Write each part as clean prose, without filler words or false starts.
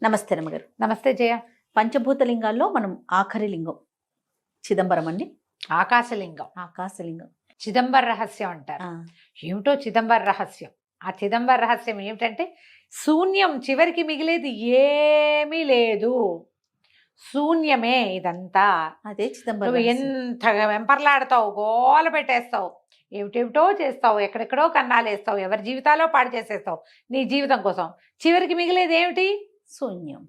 నమస్తే రమ్మగారు. నమస్తే జయ. పంచభూత లింగాల్లో మనం ఆఖరి లింగం చిదంబరం అండి. ఆకాశలింగం, ఆకాశలింగం. చిదంబర రహస్యం అంటారు. ఏమిటో చిదంబర రహస్యం. ఆ చిదంబర రహస్యం ఏమిటంటే శూన్యం, చివరికి మిగిలేది ఏమీ లేదు, శూన్యమే ఇదంతా. అదే చిదంబరం నువ్వు రహస్యం. ఎంత వెంపర్లాడతావు, గోల పెట్టేస్తావు, ఏమిటేమిటో చేస్తావు, ఎక్కడెక్కడో కన్నాలేస్తావు, ఎవరి జీవితాల్లో పాడు చేసేస్తావు నీ జీవితం కోసం. చివరికి మిగిలేది ఏమిటి? శూన్యం.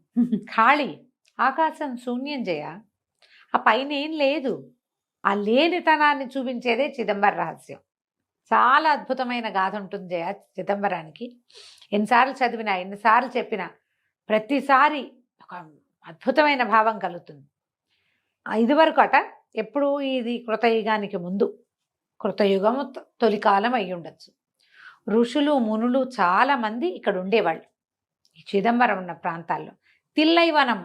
ఖాళీ. ఆకాశం శూన్యం జయ. ఆ పైన ఏం లేదు. ఆ లేనితనాన్ని చూపించేదే చిదంబర రహస్యం. చాలా అద్భుతమైన గాథ ఉంటుంది జయ చిదంబరానికి. ఎన్నిసార్లు చదివినా, ఎన్నిసార్లు చెప్పినా ప్రతిసారి ఒక అద్భుతమైన భావం కలుగుతుంది. ఇదివరకు అట ఎప్పుడు ఇది కృతయుగానికి ముందు, కృతయుగము తొలికాలం అయి ఉండొచ్చు. ఋషులు మునులు చాలామంది ఇక్కడ ఉండేవాళ్ళు. ఈ చిదంబరం ఉన్న ప్రాంతాల్లో తిల్లైవనం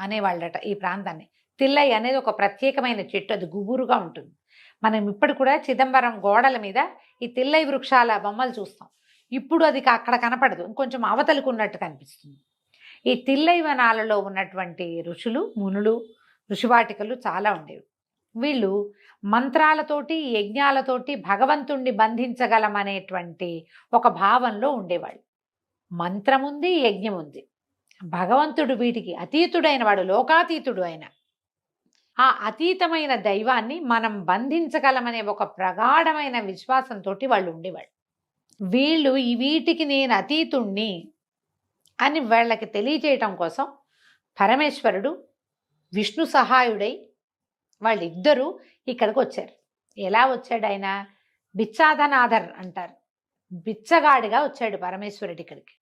అనేవాళ్ళట ఈ ప్రాంతాన్ని. తిల్లై అనేది ఒక ప్రత్యేకమైన చెట్టు, అది గుబురుగా ఉంటుంది. మనం ఇప్పుడు కూడా చిదంబరం గోడల మీద ఈ తిల్లై వృక్షాల బొమ్మలు చూస్తాం. ఇప్పుడు అది అక్కడ కనపడదు, ఇంకొంచెం అవతలకు ఉన్నట్టు కనిపిస్తుంది. ఈ తిల్లై వనాలలో ఉన్నటువంటి ఋషులు మునులు, ఋషివాటికలు చాలా ఉండేవి. వీళ్ళు మంత్రాలతోటి యజ్ఞాలతోటి భగవంతుణ్ణి బంధించగలమనేటువంటి ఒక భావంలో ఉండేవాళ్ళు. మంత్రం ఉంది, యజ్ఞం ఉంది. భగవంతుడు వీటికి అతీతుడైన వాడు, లోకాతీతుడు అయిన ఆ అతీతమైన దైవాన్ని మనం బంధించగలమనే ఒక ప్రగాఢమైన విశ్వాసంతో వాళ్ళు ఉండేవాళ్ళు. వీళ్ళు వీటికి నేను అతీతుణ్ణి అని వాళ్ళకి తెలియచేయటం కోసం పరమేశ్వరుడు విష్ణు సహాయుడై వాళ్ళిద్దరూ ఇక్కడికి వచ్చారు. ఎలా వచ్చాడు ఆయన? బిచ్చాధనాథర్ అంటారు. బిచ్చగాడిగా వచ్చాడు పరమేశ్వరుడు ఇక్కడికి.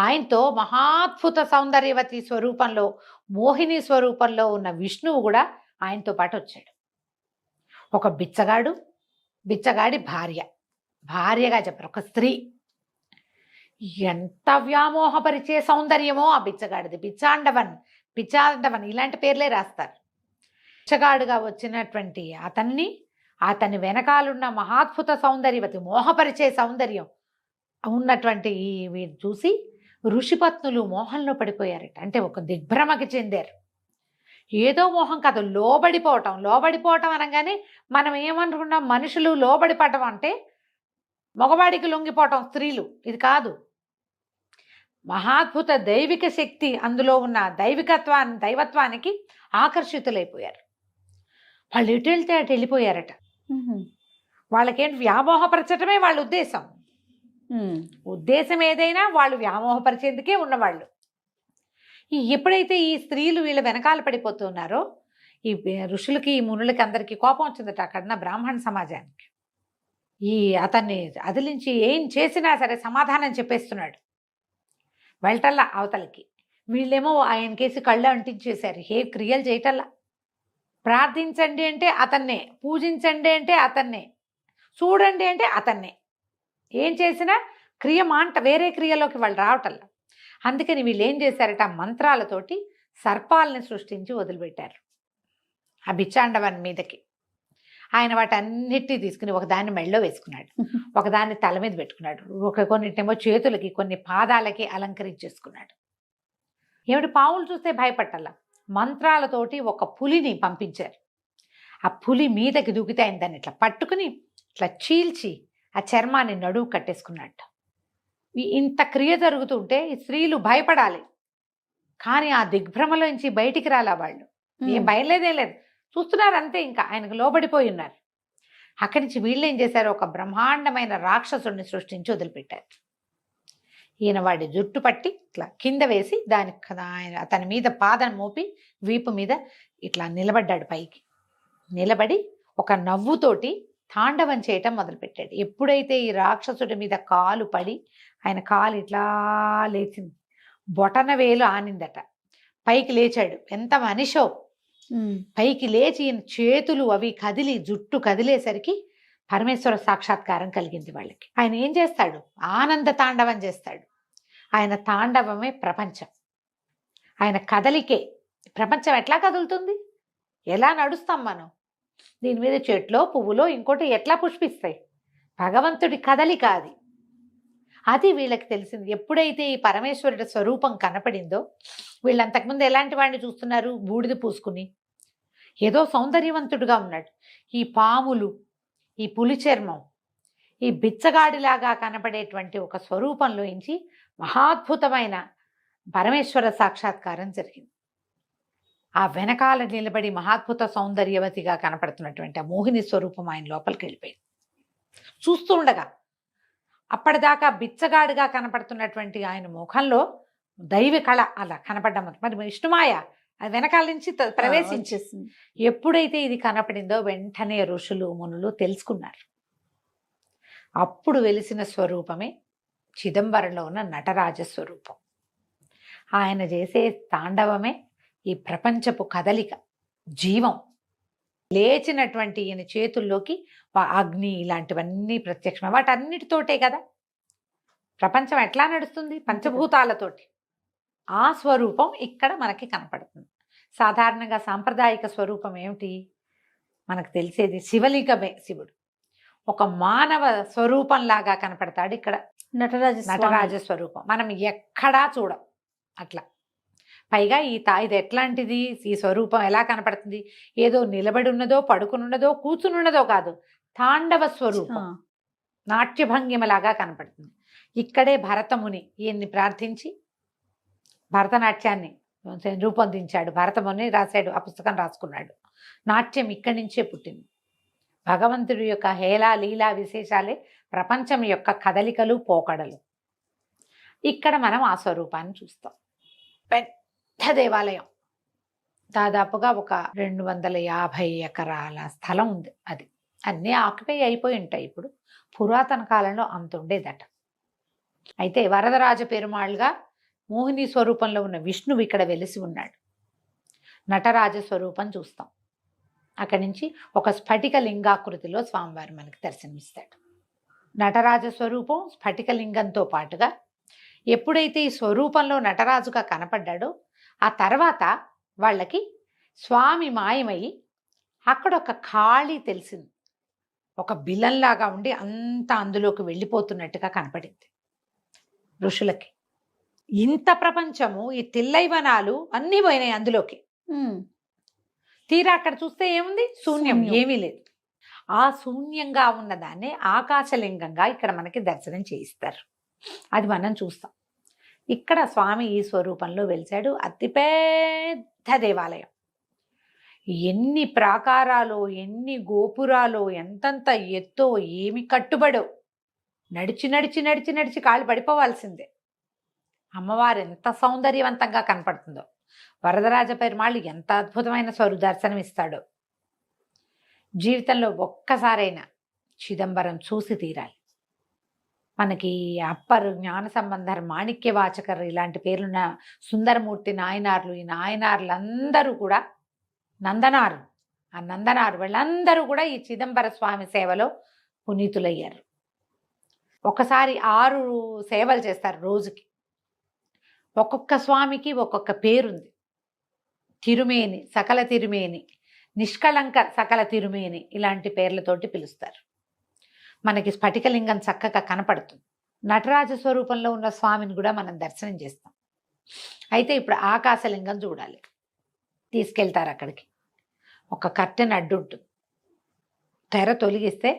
ఆయనతో మహాద్భుత సౌందర్యవతి స్వరూపంలో, మోహిని స్వరూపంలో ఉన్న విష్ణువు కూడా ఆయనతో పాటు వచ్చాడు. ఒక బిచ్చగాడు, బిచ్చగాడి భార్యగా చెప్పారు, ఒక స్త్రీ. ఎంత వ్యామోహపరిచే సౌందర్యమో ఆ బిచ్చగాడిది. బిచ్చాండవన్ ఇలాంటి పేర్లే రాస్తారు. బిచ్చగాడుగా వచ్చినటువంటి అతని వెనకాలన్న మహాద్భుత సౌందర్యవతి, మోహపరిచే సౌందర్యం ఉన్నటువంటి వీరు చూసి ఋషిపత్నులు మోహంలో పడిపోయారట. అంటే ఒక దిగ్భ్రమకి చెందారు. ఏదో మోహం కాదు, లోబడిపోవటం అనగానే మనం ఏమనుకున్నాం, మనుషులు లోబడిపడటం అంటే మగవాడికి లొంగిపోవటం, స్త్రీలు. ఇది కాదు. మహాద్భుత దైవిక శక్తి, అందులో ఉన్న దైవత్వానికి ఆకర్షితులైపోయారు. వాళ్ళు ఎటు వెళ్తే అటు వెళ్ళిపోయారట. వాళ్ళకేంటి, వ్యామోహపరచటమే వాళ్ళ ఉద్దేశం ఏదైనా వాళ్ళు వ్యామోహపరిచేందుకే ఉన్నవాళ్ళు. ఎప్పుడైతే ఈ స్త్రీలు వీళ్ళ వెనకాల పడిపోతున్నారో, ఈ ఋషులకి, ఈ మునులకి అందరికీ కోపం వచ్చిందట అక్కడున్న బ్రాహ్మణ సమాజానికి. అతన్ని అదిలించి ఏం చేసినా సరే సమాధానం చెప్పేస్తున్నాడు. వెళ్ళటల్లా అవతలకి. వీళ్ళేమో ఆయన కేసి కళ్ళు అంటించేశారు, ఏ క్రియలు చేయటల్లా. ప్రార్థించండి అంటే అతన్నే, పూజించండి అంటే అతన్నే, చూడండి అంటే అతన్నే. ఏం చేసినా వేరే క్రియలోకి వాళ్ళు రావటల్లా. అందుకని వీళ్ళు ఏం చేశారట, మంత్రాలతోటి సర్పాలని సృష్టించి వదిలిపెట్టారు ఆ బిచ్చాండవన్ మీదకి. ఆయన వాటన్నిటినీ తీసుకుని ఒకదాన్ని మెళ్ళో వేసుకున్నాడు, ఒకదాన్ని తల మీద పెట్టుకున్నాడు, కొన్నిటేమో చేతులకి, కొన్ని పాదాలకి అలంకరించేసుకున్నాడు. ఏమిటి, పావులు చూస్తే భయపట్టాల. మంత్రాలతోటి ఒక పులిని పంపించారు. ఆ పులి మీదకి దూకితే ఆయన దాన్ని ఇట్లా పట్టుకుని ఇట్లా చీల్చి ఆ చర్మాన్ని నడువు కట్టేసుకున్నట్టు. ఇంత క్రియ జరుగుతుంటే ఈ స్త్రీలు భయపడాలి, కానీ ఆ దిగ్భ్రమలోంచి బయటికి రాలా వాళ్ళు. ఏం భయలేదే లేదు, చూస్తున్నారు అంతే. ఇంకా ఆయనకు లోబడిపోయి ఉన్నారు. అక్కడి నుంచి వీళ్ళు ఏం చేశారు, ఒక బ్రహ్మాండమైన రాక్షసుడిని సృష్టించి వదిలిపెట్టారు. ఈయన వాడి జుట్టు పట్టి ఇట్లా కింద వేసి అతని మీద పాదం మోపి వీపు మీద ఇట్లా నిలబడ్డాడు. పైకి నిలబడి ఒక నవ్వుతోటి తాండవం చేయటం మొదలుపెట్టాడు. ఎప్పుడైతే ఈ రాక్షసుడి మీద కాలు పడి ఆయన కాలు ఇట్లా లేచింది, బొటన వేలు ఆనిందట, పైకి లేచాడు. ఎంత మనిషో! పైకి లేచి చేతులు అవి కదిలి, జుట్టు కదిలేసరికి పరమేశ్వర సాక్షాత్కారం కలిగింది వాళ్ళకి. ఆయన ఏం చేస్తాడు, ఆనంద తాండవం చేస్తాడు. ఆయన తాండవమే ప్రపంచం, ఆయన కదలికే ప్రపంచం. ఎట్లా కదులుతుంది, ఎలా నడుస్తాం మనం? దీని మీద చెట్లో, పువ్వులో, ఇంకోటి ఎట్లా పుష్పిస్తాయి? భగవంతుడి కదలిక అది. అది వీళ్ళకి తెలిసింది. ఎప్పుడైతే ఈ పరమేశ్వరుడి స్వరూపం కనపడిందో, వీళ్ళు అంతకుముందు ఎలాంటి వాడిని చూస్తున్నారు? బూడిద పూసుకుని ఏదో సౌందర్యవంతుడుగా ఉన్నాడు. ఈ పాములు, ఈ పులి చర్మం, ఈ బిచ్చగాడిలాగా కనపడేటువంటి ఒక స్వరూపంలోంచి మహాద్భుతమైన పరమేశ్వర సాక్షాత్కారం జరిగింది. ఆ వెనకాల నిలబడి మహాద్భుత సౌందర్యవతిగా కనపడుతున్నటువంటి ఆ మోహిని స్వరూపం ఆయన లోపలికి వెళ్ళిపోయింది. చూస్తూ ఉండగా అప్పటిదాకా బిచ్చగాడిగా కనపడుతున్నటువంటి ఆయన ముఖంలో దైవ కళ అలా కనపడ్డం. మరి విష్ణుమాయ అది వెనకాల నుంచి ప్రవేశించేసింది. ఎప్పుడైతే ఇది కనపడిందో వెంటనే ఋషులు మునులు తెలుసుకున్నారు. అప్పుడు వెలిసిన స్వరూపమే చిదంబరంలో ఉన్న నటరాజ స్వరూపం. ఆయన చేసే తాండవమే ఈ ప్రపంచపు కదలిక, జీవం. లేచినటువంటి ఈయన చేతుల్లోకి అగ్ని ఇలాంటివన్నీ ప్రత్యక్షం. వాటన్నిటితోటే కదా ప్రపంచం ఎట్లా నడుస్తుంది? పంచభూతాలతోటి. ఆ స్వరూపం ఇక్కడ మనకి కనపడుతుంది. సాధారణంగా సాంప్రదాయిక స్వరూపం ఏమిటి? మనకు తెలిసేది శివలింగమే. శివుడు ఒక మానవ స్వరూపంలాగా కనపడతాడు. ఇక్కడ నటరాజ స్వరూపం మనం ఎక్కడా చూడం అట్లా. పైగా ఇది ఎట్లాంటిది? ఈ స్వరూపం ఎలా కనపడుతుంది? ఏదో నిలబడి ఉన్నదో, పడుకుని ఉన్నదో, కూర్చుని ఉన్నదో కాదు. తాండవ స్వరూపం, నాట్యభంగిమలాగా కనపడుతుంది. ఇక్కడే భరతముని ఈయన్ని ప్రార్థించి భరతనాట్యాన్ని రూపొందించాడు. భరతముని రాశాడు, ఆ పుస్తకం రాసుకున్నాడు. నాట్యం ఇక్కడి నుంచే పుట్టింది. భగవంతుడి యొక్క హేళా లీలా విశేషాలే ప్రపంచం యొక్క కదలికలు, పోకడలు. ఇక్కడ మనం ఆ స్వరూపాన్ని చూస్తాం. పెద్ద దేవాలయం, దాదాపుగా ఒక 250 ఎకరాల స్థలం ఉంది. అది అన్నీ ఆక్యుపై అయిపోయి ఉంటాయి. ఇప్పుడు పురాతన కాలంలో అంత ఉండేదట. అయితే వరదరాజ పెరుమాళ్గా మోహిని స్వరూపంలో ఉన్న విష్ణువు ఇక్కడ వెలిసి ఉన్నాడు. నటరాజ స్వరూపం చూస్తాం. అక్కడి నుంచి ఒక స్ఫటిక లింగాకృతిలో స్వామివారు మనకి దర్శనమిస్తాడు. నటరాజ స్వరూపం స్ఫటికలింగంతో పాటుగా ఎప్పుడైతే ఈ స్వరూపంలో నటరాజుగా కనపడ్డాడో ఆ తర్వాత వాళ్ళకి స్వామి మాయమయ్యి అక్కడ ఒక ఖాళీ తెలిసింది. ఒక బిలంలాగా ఉండి అంతా అందులోకి వెళ్ళిపోతున్నట్టుగా కనపడింది ఋషులకి. ఇంత ప్రపంచము, ఈ తిల్లైవనాలు అన్నీ పోయినాయి అందులోకి. తీరా అక్కడ చూస్తే ఏముంది? శూన్యం, ఏమీ లేదు. ఆ శూన్యంగా ఉన్నదాన్ని ఆకాశలింగంగా ఇక్కడ మనకి దర్శనం చేయిస్తారు. అది మనం చూస్తాం. ఇక్కడ స్వామి ఈ స్వరూపంలో వెలిశాడు. అతిపెద్ద దేవాలయం. ఎన్ని ప్రాకారాలు, ఎన్ని గోపురాలు, ఎంతంత ఎత్తో, ఏమి కట్టుబడో. నడిచి నడిచి నడిచి నడిచి కాళ్ళు పడిపోవాల్సిందే. అమ్మవారు ఎంత సౌందర్యవంతంగా కనపడుతుందో, వరదరాజ పెరుమాళ్ళు ఎంత అద్భుతమైన దర్శనం ఇస్తాడో. జీవితంలో ఒక్కసారైనా చిదంబరం చూసి తీరాలి. మనకి అప్పరు, జ్ఞాన సంబంధర్, మాణిక్యవాచకర్ ఇలాంటి పేర్లున్న సుందరమూర్తి నాయనార్లు, ఈ నాయనార్లందరూ కూడా నందనారు, ఆ నందనారు వీళ్ళందరూ కూడా ఈ చిదంబర స్వామి సేవలో పునీతులయ్యారు. ఒకసారి 6 సేవలు చేస్తారు రోజుకి. ఒక్కొక్క స్వామికి ఒక్కొక్క పేరుంది. తిరుమేని, సకల తిరుమేని, నిష్కళంక సకల తిరుమేని ఇలాంటి పేర్లతోటి పిలుస్తారు. మనకి స్ఫటికలింగం చక్కగా కనపడుతుంది. నటరాజ స్వరూపంలో ఉన్న స్వామిని కూడా మనం దర్శనం చేస్తాం. అయితే ఇప్పుడు ఆకాశలింగం చూడాలి. తీసుకెళ్తారు అక్కడికి. ఒక కర్టెన్ అడ్డు ఉంటుంది. తెర తొలగిస్తే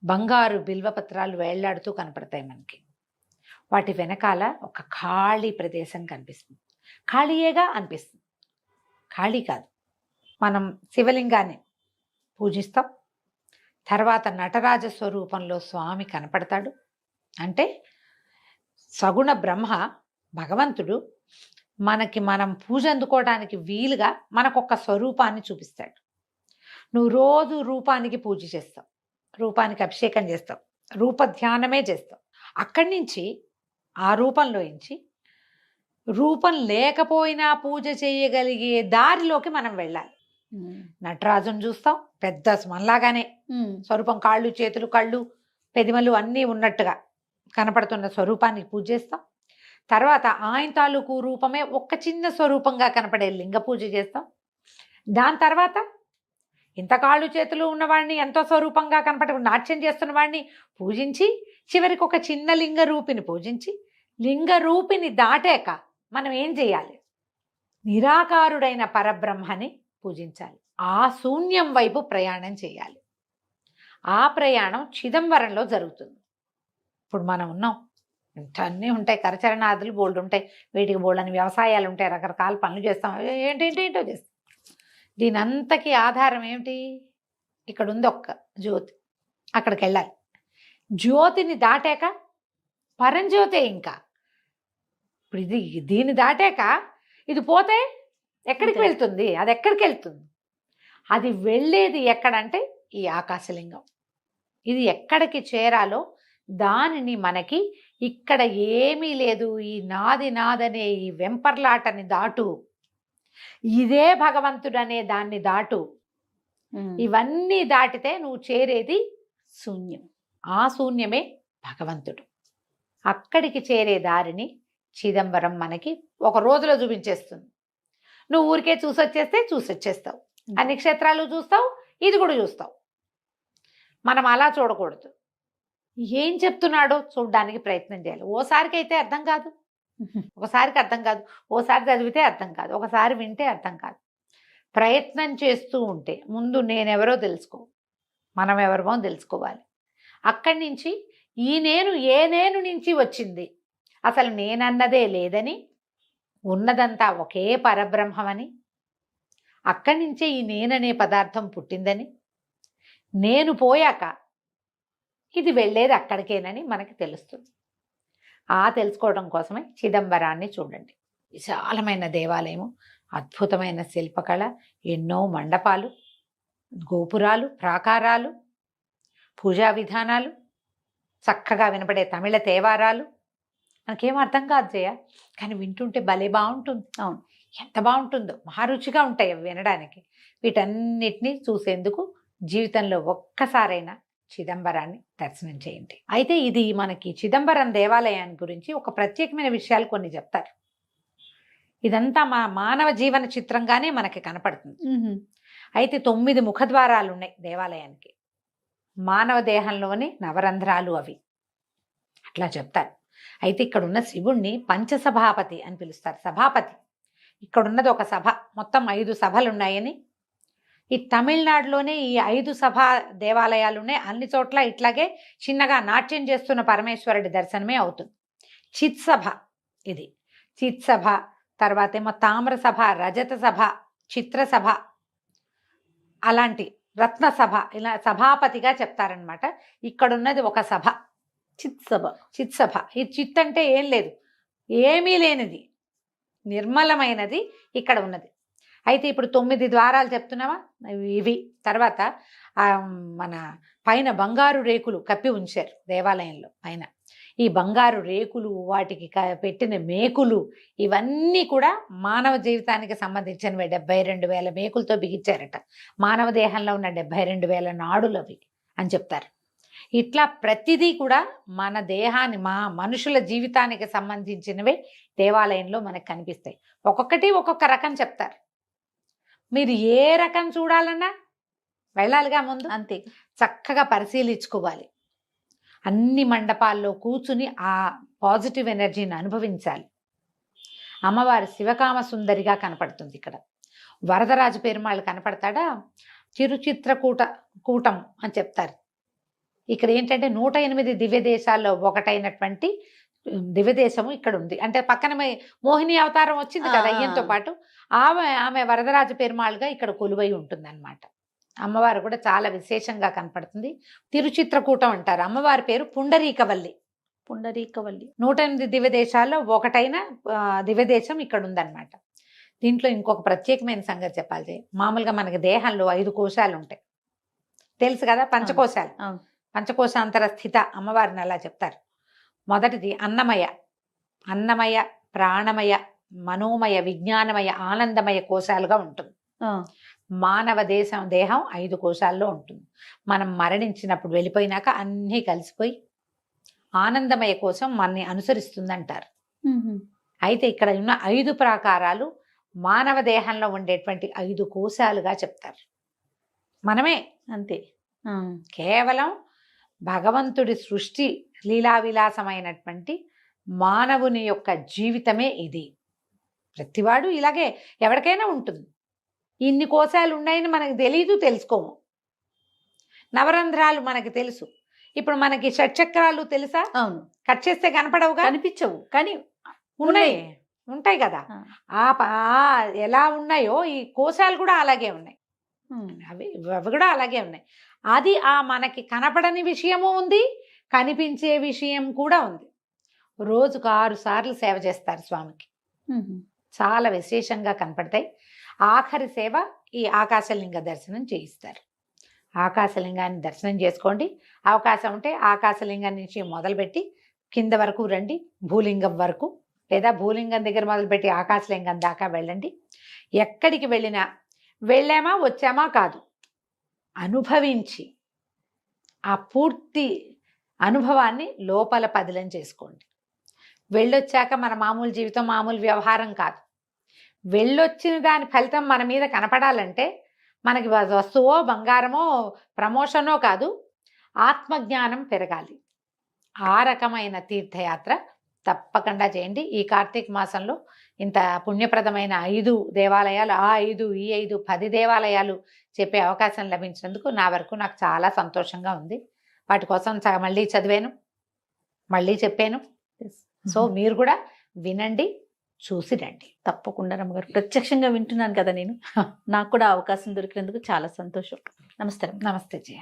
బంగారు బిల్వపత్రాలు వేళ్లాడుతూ కనపడతాయి మనకి. వాటి వెనకాల ఒక ఖాళీ ప్రదేశం కనిపిస్తుంది. ఖాళీయేగా అనిపిస్తుంది, ఖాళీ కాదు. మనం శివలింగాన్ని పూజిస్తాం. తర్వాత నటరాజ స్వరూపంలో స్వామి కనపడతాడు. అంటే సగుణ బ్రహ్మ భగవంతుడు మనం పూజ అందుకోవడానికి వీలుగా మనకొక స్వరూపాన్ని చూపిస్తాడు. నువ్వు రోజు రూపానికి పూజ చేస్తావు, రూపానికి అభిషేకం చేస్తావు, రూప ధ్యానమే చేస్తావు. అక్కడి నుంచి ఆ రూపంలో నుంచి రూపం లేకపోయినా పూజ చేయగలిగే దారిలోకి మనం వెళ్ళాలి. నటరాజును చూస్తాం, పెద్ద మనలాగానే స్వరూపం, కాళ్ళు, చేతులు, కళ్ళు, పెదిమలు అన్నీ ఉన్నట్టుగా కనపడుతున్న స్వరూపానికి పూజ చేస్తాం. తర్వాత ఆయన తాలూకు రూపమే ఒక చిన్న స్వరూపంగా కనపడే లింగ పూజ చేస్తాం. దాని తర్వాత ఇంత కాళ్ళు చేతులు ఉన్నవాడిని, ఎంతో స్వరూపంగా కనపడ నాట్యం చేస్తున్న వాడిని పూజించి, చివరికి ఒక చిన్న లింగ రూపిని పూజించి, లింగ రూపిని దాటాక మనం ఏం చేయాలి? నిరాకారుడైన పరబ్రహ్మని పూజించాలి. ఆ శూన్యం వైపు ప్రయాణం చేయాలి. ఆ ప్రయాణం చిదంబరంలో జరుగుతుంది. ఇప్పుడు మనం ఉన్నాం, అన్నీ ఉంటాయి, కరచరణాదులు బోల్డ్ ఉంటాయి, వీటికి బోల్డ్ అని వ్యవసాయాలు ఉంటాయి, రకరకాల పనులు చేస్తాం, ఏంటో చేస్తాం. దీని అంతకి ఆధారం ఏమిటి? ఇక్కడ ఉంది ఒక్క జ్యోతి, అక్కడికి వెళ్ళాలి. జ్యోతిని దాటాక పరంజ్యోతే. ఇంకా ఇప్పుడు దీన్ని దాటాక ఇది పోతే ఎక్కడికి వెళ్తుంది? అది ఎక్కడికి వెళ్తుంది? అది వెళ్ళేది ఎక్కడంటే ఈ ఆకాశలింగం. ఇది ఎక్కడికి చేరాలో దానిని మనకి ఇక్కడ ఏమీ లేదు, ఈ నాదనే ఈ వెంపర్లాటని దాటు, ఇదే భగవంతుడనే దాన్ని దాటు, ఇవన్నీ దాటితే నువ్వు చేరేది శూన్యం. ఆ శూన్యమే భగవంతుడు. అక్కడికి చేరే దారిని చిదంబరం మనకి ఒక రోజులో చూపించేస్తుంది. నువ్వు ఊరికే చూసొచ్చేస్తావు, అన్ని క్షేత్రాలు చూస్తావు, ఇది కూడా చూస్తావు. మనం అలా చూడకూడదు. ఏం చెప్తున్నాడో చూడడానికి ప్రయత్నం చేయాలి. ఓసారికి అయితే అర్థం కాదు, ఒకసారికి అర్థం కాదు, ఓసారి చదివితే అర్థం కాదు, ఒకసారి వింటే అర్థం కాదు. ప్రయత్నం చేస్తూ ఉంటే ముందు నేనెవరో తెలుసుకో, మనం ఎవరమో తెలుసుకోవాలి. అక్కడి నుంచి ఈ నేను ఏ నేను నుంచి వచ్చింది, అసలు నేనన్నదే లేదని, ఉన్నదంతా ఒకే పరబ్రహ్మమని, అక్కడి నుంచే ఈ నేననే పదార్థం పుట్టిందని, నేను పోయాక ఇది వెళ్ళేది అక్కడికేనని మనకి తెలుస్తుంది. ఆ తెలుసుకోవడం కోసమే చిదంబరాన్ని చూడండి. విశాలమైన దేవాలయము, అద్భుతమైన శిల్పకళ, ఎన్నో మండపాలు, గోపురాలు, ప్రాకారాలు, పూజా విధానాలు, చక్కగా వినపడే తమిళ తేవారాలు. మనకేం అర్థం కాదు జయ, కానీ వింటుంటే భలే బాగుంటుంది. అవును, ఎంత బాగుంటుందో, మహారుచిగా ఉంటాయి అవి వినడానికి. వీటన్నిటినీ చూసేందుకు జీవితంలో ఒక్కసారైనా చిదంబరాన్ని దర్శనం చేయండి. అయితే ఇది మనకి చిదంబరం దేవాలయాన్ని గురించి ఒక ప్రత్యేకమైన విషయాలు కొన్ని చెప్తారు. ఇదంతా మా మానవ జీవన చిత్రంగానే మనకి కనపడుతుంది. అయితే 9 ముఖద్వారాలు ఉన్నాయి దేవాలయానికి. మానవ దేహంలోని నవరంధ్రాలు అవి, అట్లా చెప్తారు. అయితే ఇక్కడున్న శివుణ్ణి పంచసభాపతి అని పిలుస్తారు. సభాపతి. ఇక్కడున్నది ఒక సభ, మొత్తం 5 సభలు ఉన్నాయని. ఈ తమిళనాడులోనే ఈ 5 సభా దేవాలయాలు ఉన్నాయి. అన్ని చోట్ల ఇట్లాగే చిన్నగా నాట్యం చేస్తున్న పరమేశ్వరుడి దర్శనమే అవుతుంది. చిత్సభ, ఇది చిత్సభ. తర్వాత ఏమో తామ్ర సభ, రజత సభ, చిత్రసభ, అలాంటి రత్నసభ, ఇలా సభాపతిగా చెప్తారనమాట. ఇక్కడున్నది ఒక సభ, చిత్సభ. ఈ చిత్ అంటే ఏం లేదు, ఏమీ లేనిది, నిర్మలమైనది ఇక్కడ ఉన్నది. అయితే ఇప్పుడు 9 ద్వారాలు చెప్తున్నావా, ఇవి. తర్వాత మన పైన బంగారు రేకులు కప్పి ఉంచారు దేవాలయంలో పైన. ఈ బంగారు రేకులు, వాటికి పెట్టిన మేకులు, ఇవన్నీ కూడా మానవ జీవితానికి సంబంధించినవి. 72,000 మేకులతో బిగించారట. మానవ దేహంలో ఉన్న 72,000 నాడులు అవి అని చెప్తారు. ఇట్లా ప్రతిదీ కూడా మన దేహాన్ని, మనుషుల జీవితానికి సంబంధించినవే దేవాలయంలో మనకు కనిపిస్తాయి. ఒక్కొక్కటి ఒక్కొక్క రకం చెప్తారు. మీరు ఏ రకం చూడాలన్నా వెళ్ళాలిగా ముందు, అంతే. చక్కగా పరిశీలించుకోవాలి. అన్ని మండపాల్లో కూర్చుని ఆ పాజిటివ్ ఎనర్జీని అనుభవించాలి. అమ్మవారి శివకామ సుందరిగా కనపడుతుంది ఇక్కడ. వరదరాజు పెరుమాళ్ళు కనపడతాడా, కూటం అని చెప్తారు. ఇక్కడ ఏంటంటే 108 దివ్య దేశాల్లో ఒకటైనటువంటి దివ్యదేశము ఇక్కడ ఉంది. అంటే పక్కన మోహిని అవతారం వచ్చింది కదా అయ్యంతో పాటు, ఆమె వరదరాజు పెరుమాళ్ళుగా ఇక్కడ కొలువై ఉంటుంది అన్నమాట. అమ్మవారు కూడా చాలా విశేషంగా కనపడుతుంది. తిరుచిత్రకూటం అంటారు. అమ్మవారి పేరు పుండరీకవల్లి. 108 దివ్యదేశాల్లో ఒకటైన దివ్యదేశం ఇక్కడ ఉందన్నమాట. దీంట్లో ఇంకొక ప్రత్యేకమైన సంగతి చెప్పాలి. మామూలుగా మనకి దేహంలో 5 కోశాలు ఉంటాయి, తెలుసు కదా, పంచకోశాలు. పంచకోశాంతర స్థిత అమ్మవారిని అలా చెప్తారు. మొదటిది అన్నమయ, ప్రాణమయ, మనోమయ, విజ్ఞానమయ, ఆనందమయ కోశాలుగా ఉంటుంది. మానవ దేహం 5 కోశాల్లో ఉంటుంది. మనం మరణించినప్పుడు వెళ్ళిపోయినాక అన్నీ కలిసిపోయి ఆనందమయ కోశం మనని అనుసరిస్తుందంటారు. అయితే ఇక్కడ ఉన్న 5 ప్రాకారాలు మానవ దేహంలో ఉండేటువంటి 5 కోశాలుగా చెప్తారు. మనమే. అంతే. ఆ, కేవలం భగవంతుడి సృష్టి లీలా విలాసమైనటువంటి మానవుని యొక్క జీవితమే ఇది. ప్రతివాడు ఇలాగే, ఎవరికైనా ఉంటుంది. ఇన్ని కోశాలు ఉన్నాయని మనకు తెలీదు, తెలుసుకోము. నవరంధ్రాలు మనకి తెలుసు. ఇప్పుడు మనకి షట్చక్రాలు తెలుసా? అవును. కట్ చేస్తే కనపడవుగా, కనిపించవు కానీ ఉన్నాయి, ఉంటాయి కదా. ఎలా ఉన్నాయో ఈ కోశాలు కూడా అలాగే ఉన్నాయి. అవి అవి కూడా అలాగే ఉన్నాయి. అది మనకి కనపడని విషయము ఉంది, కనిపించే విషయం కూడా ఉంది. రోజుకు 6 సార్లు సేవ చేస్తారు స్వామికి. చాలా విశేషంగా కనపడతాయి. ఆఖరి సేవ ఈ ఆకాశలింగ దర్శనం చేయిస్తారు. ఆకాశలింగాన్ని దర్శనం చేసుకోండి. అవకాశం ఉంటే ఆకాశలింగం నుంచి మొదలుపెట్టి కింద వరకు రండి, భూలింగం వరకు, లేదా భూలింగం దగ్గర మొదలుపెట్టి ఆకాశలింగం దాకా వెళ్ళండి. ఎక్కడికి వెళ్ళినా వెళ్ళామా వచ్చామా కాదు, అనుభవించి ఆ పూర్తి అనుభవాన్ని లోపల పదిలం చేసుకోండి. వెళ్ళొచ్చాక మన మామూలు జీవితం, మామూలు వ్యవహారం కాదు. వెళ్ళొచ్చిన దాని ఫలితం మన మీద కనపడాలంటే మనకి వస్తువో, బంగారమో, ప్రమోషనో కాదు, ఆత్మజ్ఞానం పెరగాలి. ఆ రకమైన తీర్థయాత్ర తప్పకుండా చేయండి. ఈ కార్తీక మాసంలో ఇంత పుణ్యప్రదమైన 5 దేవాలయాలు, 5 ఈ 5 10 దేవాలయాలు చెప్పే అవకాశం లభించినందుకు నా వరకు నాకు చాలా సంతోషంగా ఉంది. వాటి కోసం మళ్ళీ చదివాను, మళ్ళీ చెప్పాను. సో మీరు కూడా వినండి, చూసి రండి. తప్పకుండా రమ్మగారు. ప్రత్యక్షంగా వింటున్నాను కదా నేను. నాకు కూడా అవకాశం దొరికినందుకు చాలా సంతోషం. నమస్కారం. నమస్తే జయ.